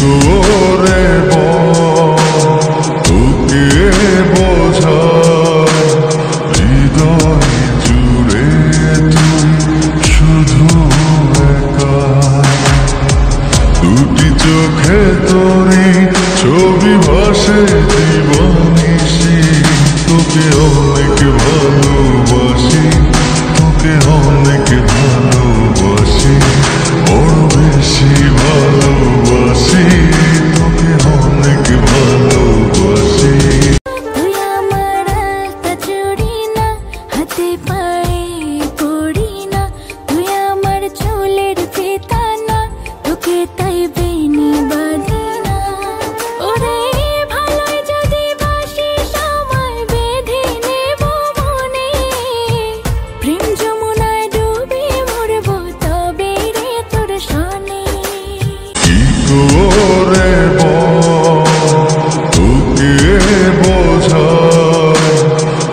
করে তোকে বোঝায় হৃদয় জুড়ে তুই শুধু একা। দুটি চোখে তোরই ছবি ভাসে জীবনিশি, তোকে অনেক ভালোবাসি, তোকে অনেক ভালোবাসি, বড় বেশি ভালোবাসি, তোকে অনেক ভালোবাসি। তুই আমার আলতা চুড়ি না, হাতে পায়ে পড়ি না, তুই আমার চুলের ফিতা না, তোকে তাই বেনি বাঁধি না। ওরে ভালোই যদি বাসিস আমায় বেঁধে নেব মনে, প্রেম যমুনায় ডুবে মরব তবে রে তোর সনে। কি করে তোকে বোঝায়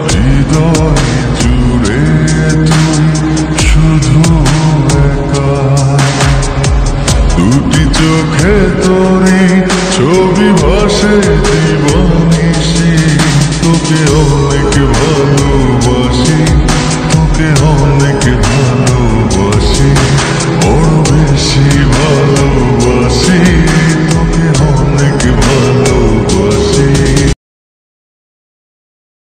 হৃদয় জুড়ে তুই শুধু একা। দুটি চোখে তোরই ছবি ভাসে জীবনিশি, তোকে অনেক ভালোবাসি, তোকে অনেক ভালো